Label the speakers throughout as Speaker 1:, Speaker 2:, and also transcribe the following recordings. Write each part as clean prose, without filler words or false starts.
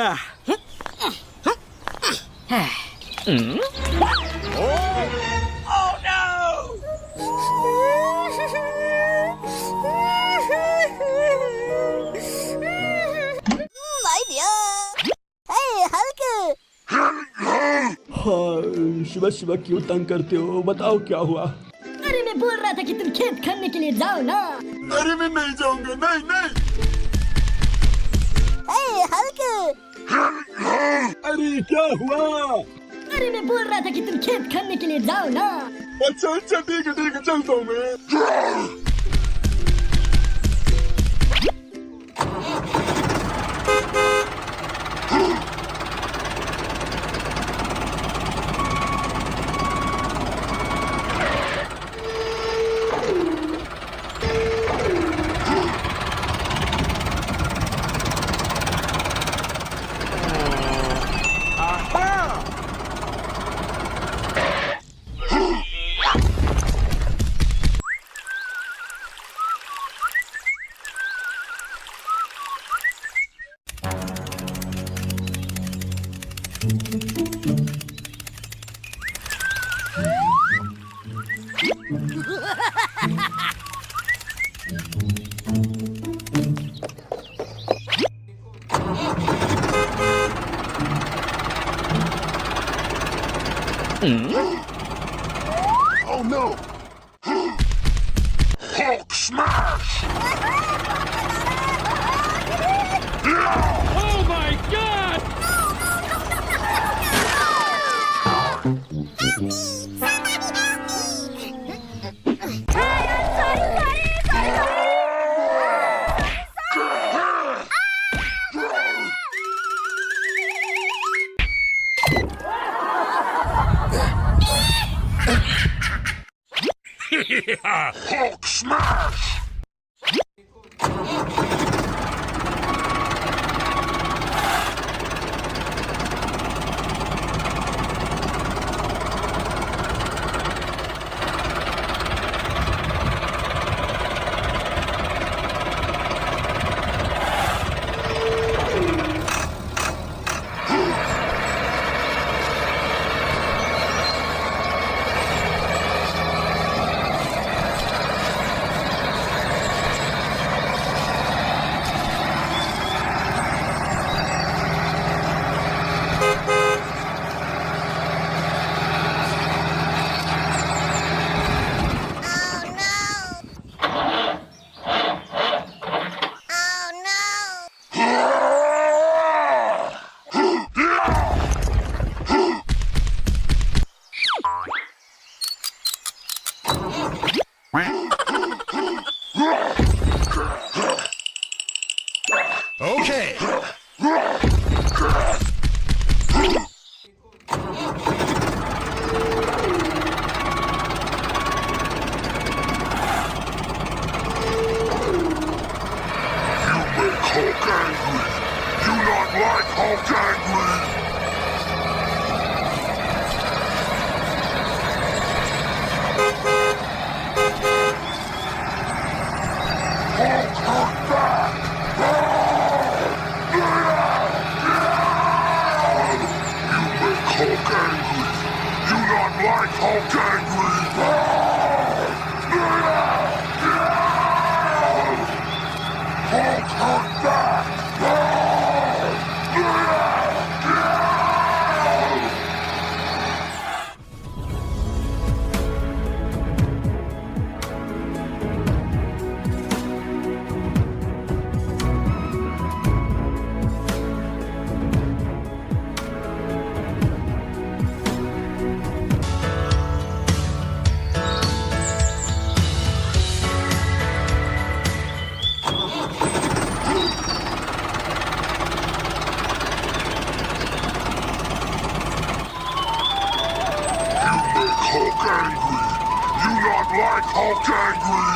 Speaker 1: Oh no!
Speaker 2: My dear. Hey, Hulk.
Speaker 3: हाँ, सुबह सुबह क्यों तंग करते हो? बताओ क्या हुआ?
Speaker 2: अरे मैं बोल रहा था कि तुम खेत खनने के लिए जाओ ना।
Speaker 3: अरे मैं नहीं जाऊंगा, नहीं नहीं।
Speaker 2: Hey, Hulk.
Speaker 3: अरे क्या हुआ?
Speaker 2: अरे मैं बोल रहा था कि तुम खेत खनने के लिए जाओ ना।
Speaker 3: अच्छा अच्छा ठीक है चलता हूँ मैं। Oh no! Hulk smash!
Speaker 1: Oh my god!
Speaker 3: Hulk smash!
Speaker 1: Okay.
Speaker 3: Hulk angry! You not like Hulk angry! Hulk hurt back! You make Hulk angry! You not like Hulk angry! Hulk hurt back! Hulk angry! You not like Hulk angry!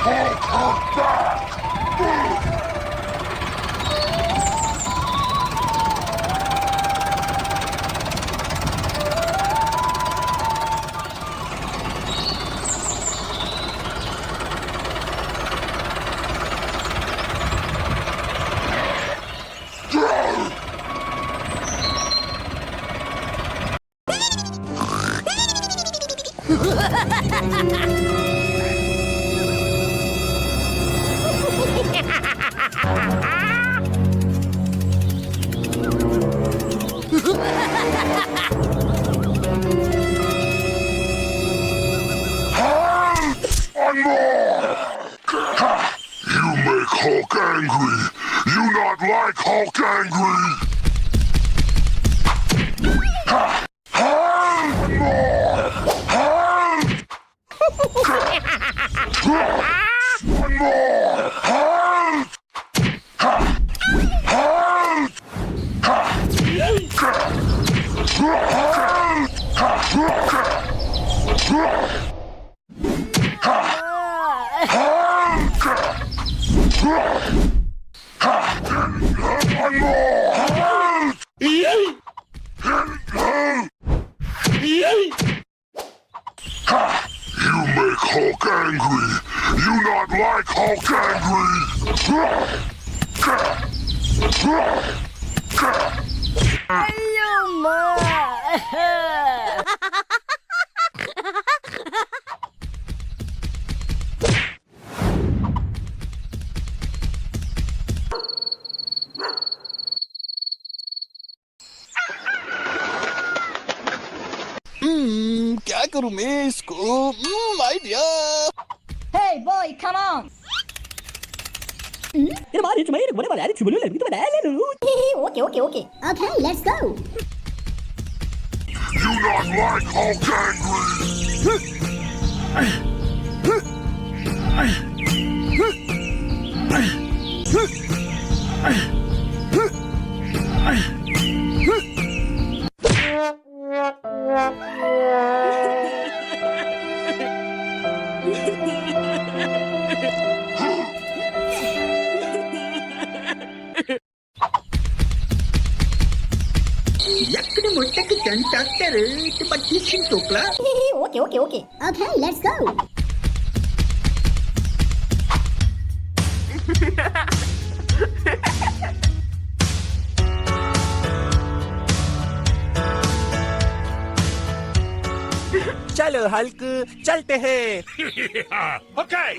Speaker 3: Hulk hurt back! One more! Ha! You make Hulk angry! You not like Hulk angry! Ha! One more! One more! You make Hulk angry. You not like Hulk angry.
Speaker 2: Ayun mo!
Speaker 4: क्या करूं मैं इसको? Idea.
Speaker 2: Hey boy, come on! Okay, okay, okay. Okay, let's go.
Speaker 3: You not like Hulk
Speaker 5: ఎక్కడ ముట్టకి tractor పట్టించిన తోకలా
Speaker 2: Okay, okay, okay. Okay, let's go.
Speaker 4: चलो Hulk चलते हैं।
Speaker 1: Okay.